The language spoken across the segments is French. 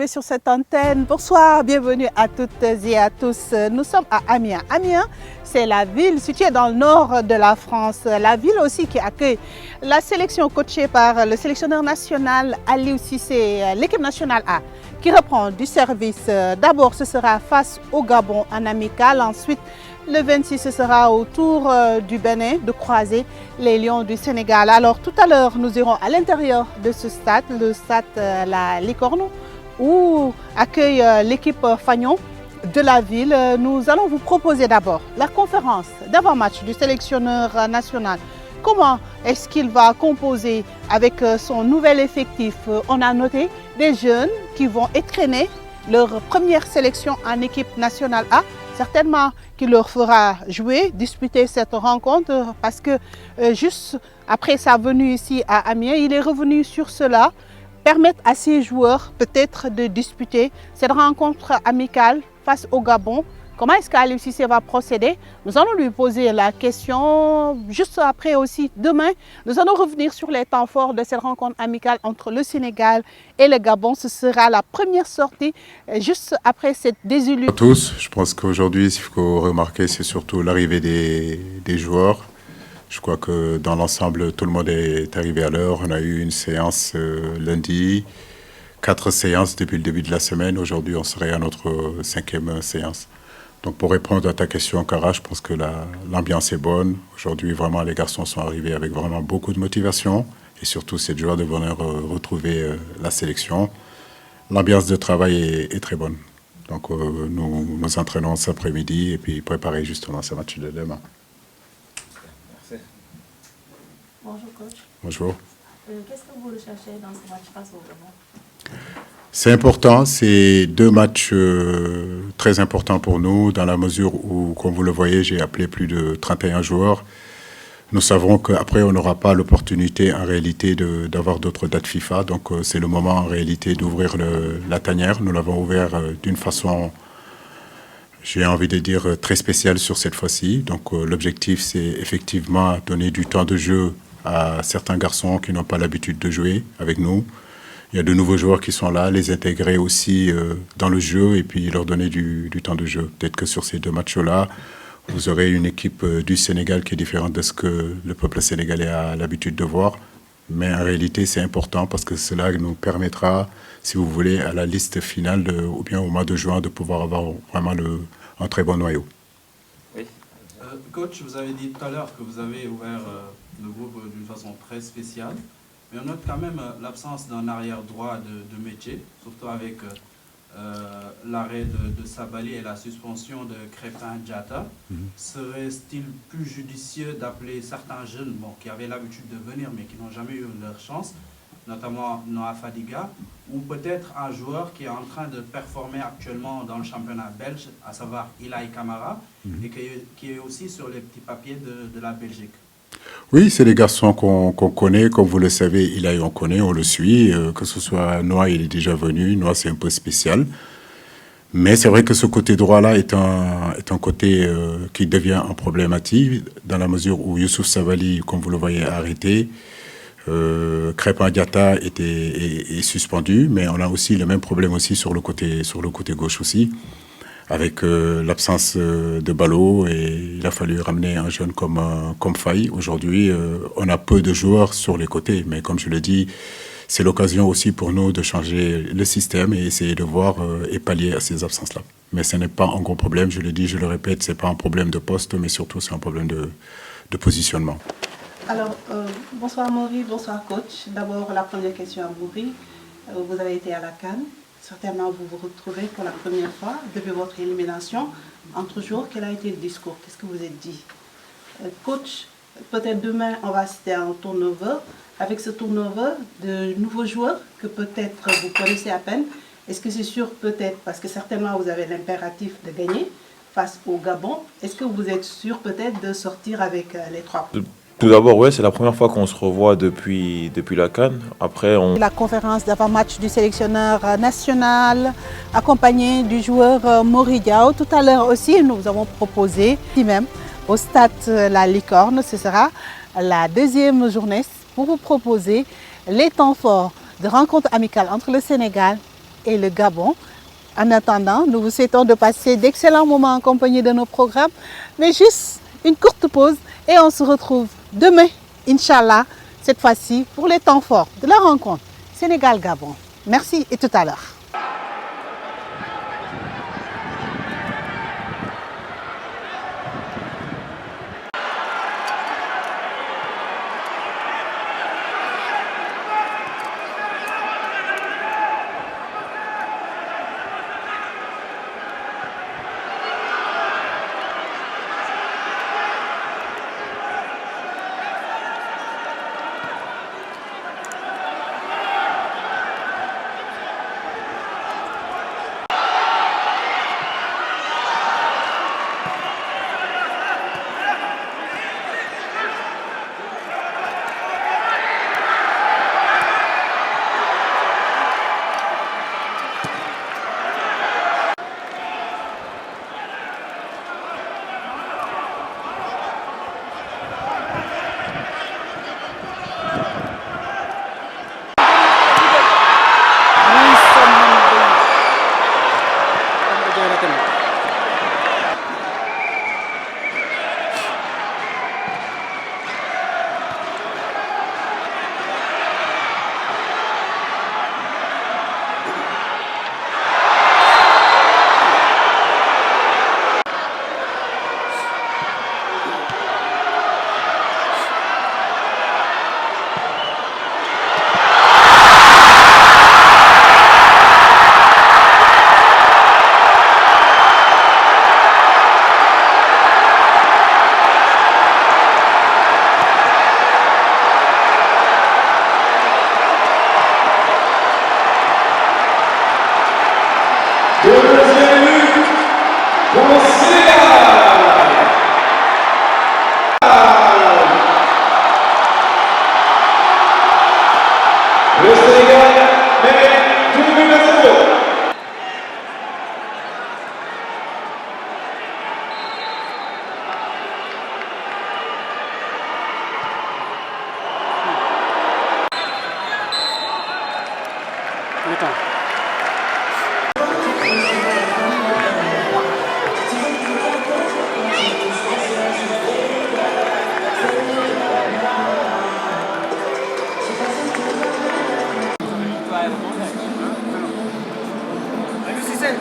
Sur cette antenne. Bonsoir, bienvenue à toutes et à tous. Nous sommes à Amiens. Amiens, c'est la ville située dans le nord de la France. La ville aussi qui accueille la sélection coachée par le sélectionneur national Aliou Cissé, l'équipe nationale A, qui reprend du service. D'abord, ce sera face au Gabon en amical. Ensuite, le 26, ce sera au tour du Bénin de croiser les Lions du Sénégal. Alors, tout à l'heure, nous irons à l'intérieur de ce stade, le stade La Licorne, où accueille l'équipe Fagnon de la ville. Nous allons vous proposer d'abord la conférence d'avant-match du sélectionneur national. Comment est-ce qu'il va composer avec son nouvel effectif? On a noté des jeunes qui vont étraîner leur première sélection en équipe nationale A. Certainement qu'il leur fera jouer, disputer cette rencontre parce que juste après sa venue ici à Amiens, il est revenu sur cela. Permettre à ces joueurs peut-être de disputer cette rencontre amicale face au Gabon. Comment est-ce qu'Aliou Cissé va procéder? Nous allons lui poser la question. Juste après aussi, demain, nous allons revenir sur les temps forts de cette rencontre amicale entre le Sénégal et le Gabon. Ce sera la première sortie juste après cette désillusion. Bonjour à tous, je pense qu'aujourd'hui, ce qu'il faut remarquer, c'est surtout l'arrivée des joueurs. Je crois que dans l'ensemble, tout le monde est arrivé à l'heure. On a eu une séance lundi, 4 séances depuis le début de la semaine. Aujourd'hui, on serait à notre 5e séance. Donc pour répondre à ta question, Cara, je pense que l'ambiance est bonne. Aujourd'hui, vraiment, les garçons sont arrivés avec vraiment beaucoup de motivation. Et surtout, cette joie de venir retrouver la sélection. L'ambiance de travail est très bonne. Donc nous entraînons cet après-midi et puis préparer justement ce match de demain. Bonjour coach. Bonjour. Qu'est-ce que vous recherchez dans ce match face au Gabon? C'est important, c'est 2 matchs très importants pour nous dans la mesure où, comme vous le voyez, j'ai appelé plus de 31 joueurs. Nous savons qu'après, on n'aura pas l'opportunité en réalité d'avoir d'autres dates FIFA. Donc c'est le moment en réalité d'ouvrir la tanière. Nous l'avons ouvert d'une façon, j'ai envie de dire, très spéciale sur cette fois-ci. Donc l'objectif, c'est effectivement donner du temps de jeu à certains garçons qui n'ont pas l'habitude de jouer avec nous. Il y a de nouveaux joueurs qui sont là, les intégrer aussi dans le jeu et puis leur donner du temps de jeu. Peut-être que sur ces 2 matchs-là, vous aurez une équipe du Sénégal qui est différente de ce que le peuple sénégalais a l'habitude de voir. Mais en réalité, c'est important parce que cela nous permettra, si vous voulez, à la liste finale ou bien au mois de juin, de pouvoir avoir vraiment un très bon noyau. Oui. Coach, vous avez dit tout à l'heure que vous avez ouvert le groupe d'une façon très spéciale. Mais on note quand même l'absence d'un arrière droit de métier, surtout avec l'arrêt de Sabali et la suspension de Crépin Diatta. Serait-il plus judicieux d'appeler certains jeunes qui avaient l'habitude de venir mais qui n'ont jamais eu leur chance, notamment Noah Fadiga, ou peut-être un joueur qui est en train de performer actuellement dans le championnat belge, à savoir Ilaï Kamara, et qui est aussi sur les petits papiers de la Belgique? Oui, c'est des garçons qu'on connaît, comme vous le savez, Ilaï on connaît, on le suit, que ce soit Noah, il est déjà venu, Noah c'est un peu spécial. Mais c'est vrai que ce côté droit-là est un côté qui devient un problématique, dans la mesure où Youssouf Sabaly, comme vous le voyez, a arrêté. Crépin Diatta est suspendu, mais on a aussi le même problème aussi sur le côté gauche aussi, avec l'absence de Ballot, et il a fallu ramener un jeune comme Faye. Aujourd'hui, on a peu de joueurs sur les côtés, mais comme je le dis, c'est l'occasion aussi pour nous de changer le système et essayer de voir et pallier à ces absences-là. Mais ce n'est pas un gros problème, je le dis, je le répète, ce n'est pas un problème de poste, mais surtout c'est un problème de positionnement. Alors, bonsoir Maury, bonsoir coach. D'abord, la première question à Maury. Vous avez été à la CAN. Certainement, vous vous retrouvez pour la première fois depuis votre élimination. Entre jours, quel a été le discours? Qu'est-ce que vous êtes dit? Coach, peut-être demain, on va assister à un turnover. Avec ce turnover de nouveaux joueurs que peut-être vous connaissez à peine, est-ce que c'est sûr peut-être, parce que certainement vous avez l'impératif de gagner face au Gabon, est-ce que vous êtes sûr peut-être de sortir avec les 3 points? Tout d'abord, ouais, c'est la première fois qu'on se revoit depuis la CAN. Après, La conférence d'avant-match du sélectionneur national, accompagné du joueur Maury Diao. Tout à l'heure aussi, nous avons proposé, ici même, au stade La Licorne, ce sera la 2e journée pour vous proposer les temps forts de rencontres amicales entre le Sénégal et le Gabon. En attendant, nous vous souhaitons de passer d'excellents moments en compagnie de nos programmes. Mais juste une courte pause et on se retrouve demain, Inch'Allah, cette fois-ci pour les temps forts de la rencontre Sénégal-Gabon. Merci et tout à l'heure.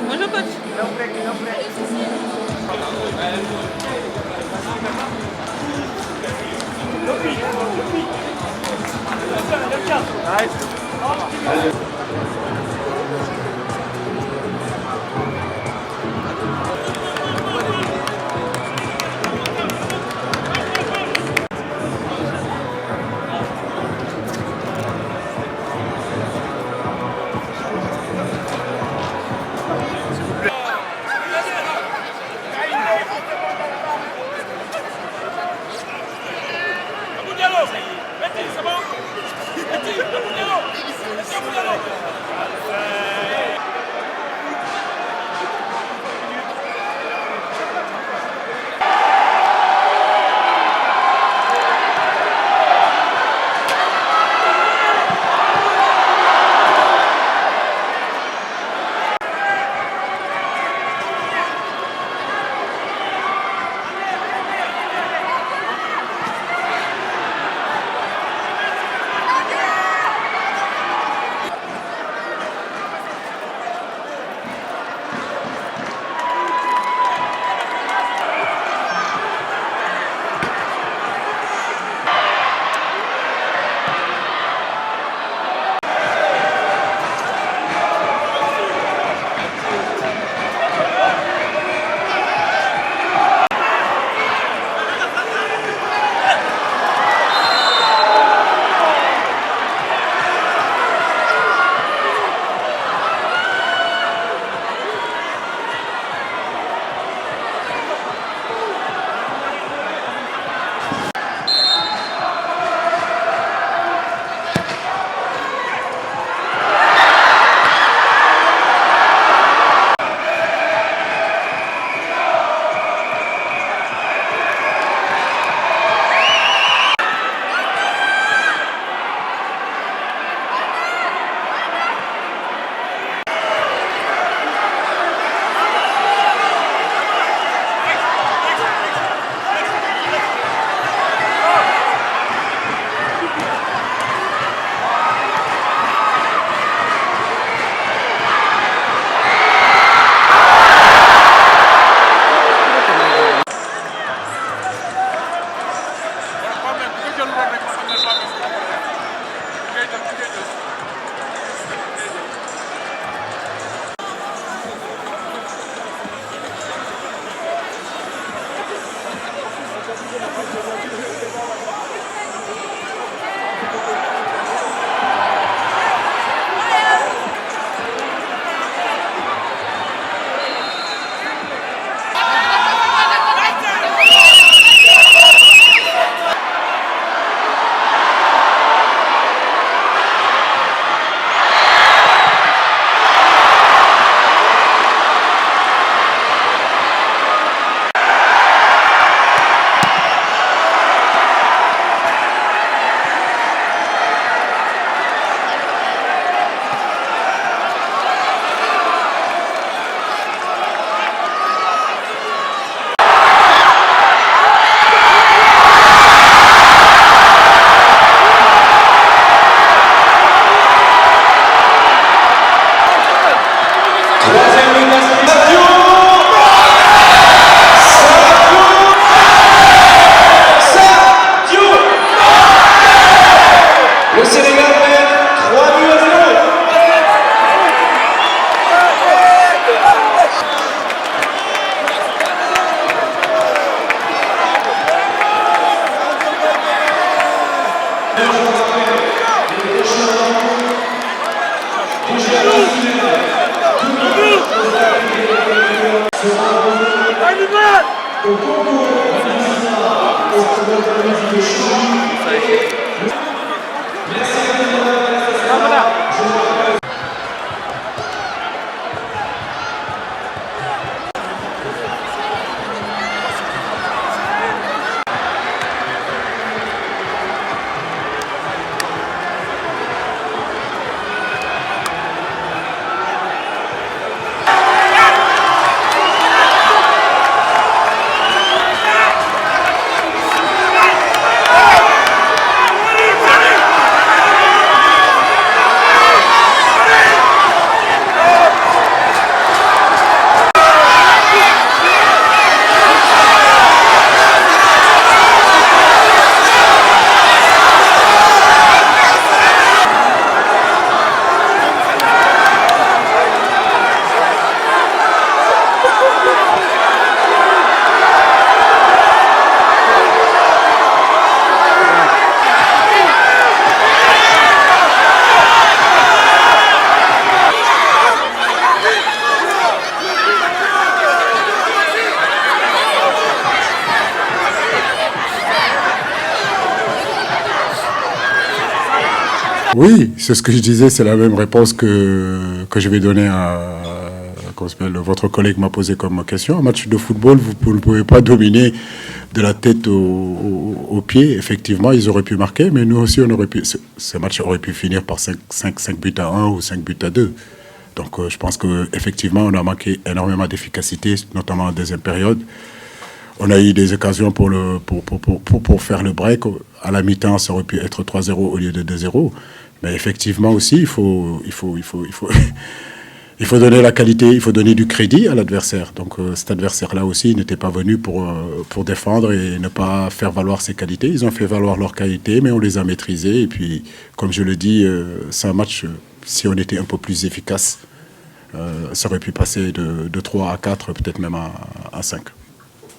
Bonjour coach. C'est bon. Oui, c'est ce que je disais, c'est la même réponse que je vais donner à votre collègue m'a posé comme question. Un match de football, vous ne pouvez pas dominer de la tête aux pieds. Effectivement, ils auraient pu marquer, mais nous aussi, ce match aurait pu finir par 5 buts à 1 ou 5 buts à 2. Donc je pense qu'effectivement, on a manqué énormément d'efficacité, notamment en deuxième période. On a eu des occasions pour faire le break. À la mi-temps, ça aurait pu être 3-0 au lieu de 2-0. Mais effectivement aussi, il faut donner la qualité, il faut donner du crédit à l'adversaire. Donc cet adversaire-là aussi n'était pas venu pour défendre et ne pas faire valoir ses qualités. Ils ont fait valoir leurs qualités, mais on les a maîtrisées. Et puis, comme je le dis, c'est un match, si on était un peu plus efficace, ça aurait pu passer de 3 à 4, peut-être même à 5.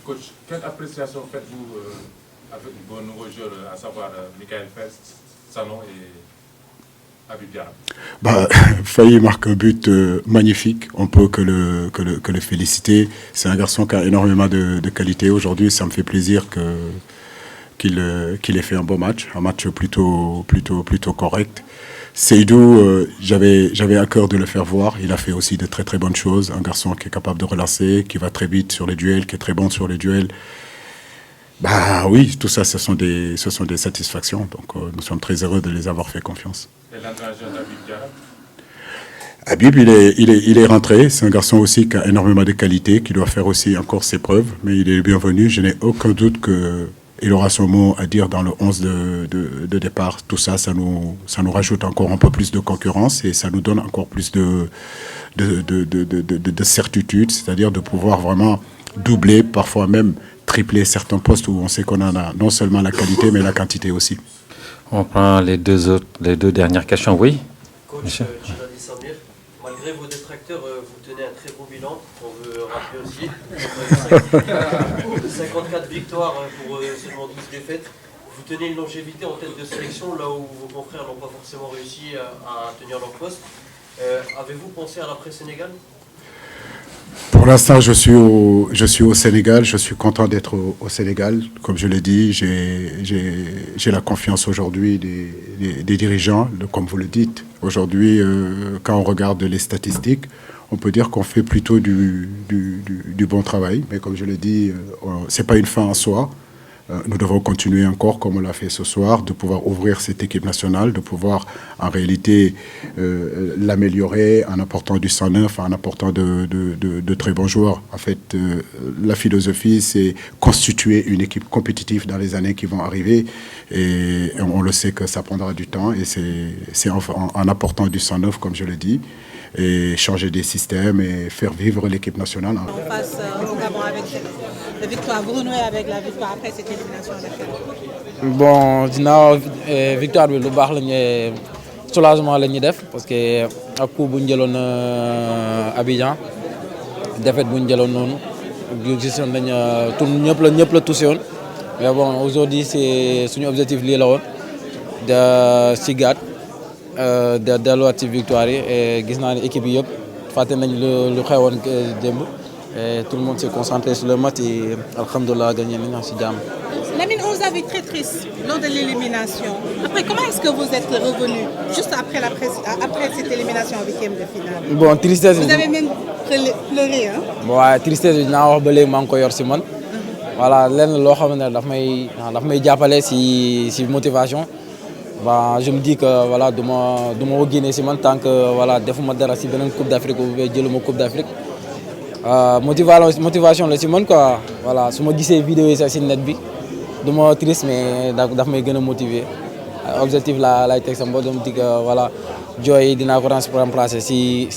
Coach, quelle appréciation faites-vous avec vos nouveaux joueurs, à savoir Michael Fest, Sanon et Habib Diarra? Faye marque un but magnifique, on peut que le féliciter. C'est un garçon qui a énormément de qualité. Aujourd'hui, ça me fait plaisir qu'il ait fait un bon match, un match plutôt correct. Seydou, j'avais à cœur de le faire voir. Il a fait aussi de très très bonnes choses. Un garçon qui est capable de relancer, qui va très vite sur les duels, qui est très bon sur les duels. Oui, tout ça, ce sont des satisfactions. Donc nous sommes très heureux de les avoir fait confiance. Et l'entraîneur d'Habib Diarra? Habib, il est rentré. C'est un garçon aussi qui a énormément de qualités, qui doit faire aussi encore ses preuves. Mais il est bienvenu. Je n'ai aucun doute qu'il aura son mot à dire dans le 11 de départ. Tout ça, ça nous rajoute encore un peu plus de concurrence et ça nous donne encore plus de certitude, c'est-à-dire de pouvoir vraiment doubler, parfois même tripler certains postes où on sait qu'on en a non seulement la qualité, mais la quantité aussi. On prend les deux dernières questions. Oui. Coach Djilali Samir, malgré vos détracteurs, vous tenez un très beau bilan. On veut rappeler aussi 54 victoires pour seulement 12 défaites. Vous tenez une longévité en tête de sélection là où vos confrères n'ont pas forcément réussi à tenir leur poste. Avez-vous pensé à l'après-Sénégal? Pour l'instant, je suis au Sénégal. Je suis content d'être au Sénégal. Comme je l'ai dit, j'ai la confiance aujourd'hui des dirigeants. Comme vous le dites, aujourd'hui, quand on regarde les statistiques, on peut dire qu'on fait plutôt du bon travail. Mais comme je l'ai dit, ce n'est pas une fin en soi. Nous devons continuer encore, comme on l'a fait ce soir, de pouvoir ouvrir cette équipe nationale, de pouvoir en réalité l'améliorer en apportant du sang neuf, en apportant de très bons joueurs. En fait, la philosophie, c'est constituer une équipe compétitive dans les années qui vont arriver. Et on le sait que ça prendra du temps. Et c'est en apportant du sang neuf, comme je le dis, et changer des systèmes et faire vivre l'équipe nationale. On passe au Gabon avec la victoire, vous renouez avec la victoire après cette élimination en effet. Bon, ginnaaw victoire bi lu baax la ñu soulagement la ñuy def parce que ak coup bu ñu jëloon Abidjan défaite bu ñu jëloon noonu gisoon nañ tout ñëpp la touché woon mais bon aujourd'hui c'est suñu objectif lii la woon de sigaat delluwaat ci victoire yi et gis naa ne équipe yi yëpp fàtte nañ lu xewoon démb Et tout le monde s'est concentré sur le match et alhamdoulilah gagné nañ ci jàmm. Lamine, on vous a vu très triste lors de l'élimination. Après, comment est-ce que vous êtes revenu juste après cette élimination en huitième de finale? Bon, tristesse. Vous avez même pleuré, hein? Bon, tristesse bi dinaa wax ba léegi maa ngi ko yor si man. Voilà, lenn loo xam ne daf may jàppale si motivation. Bah, je me dis que voilà, du ma ko génne si man tant que voilà defuma dara si beneen Coupe d'Afrique ou jëluma Coupe d'Afrique. Motivation la si man quoi. Voilà, su ma gisee vidéo yi sax si net bi. Du ma triste mais daf may gën a motiver objectif la lay teg sama bopp dama dig voilà jooy dinaa ko remplacer si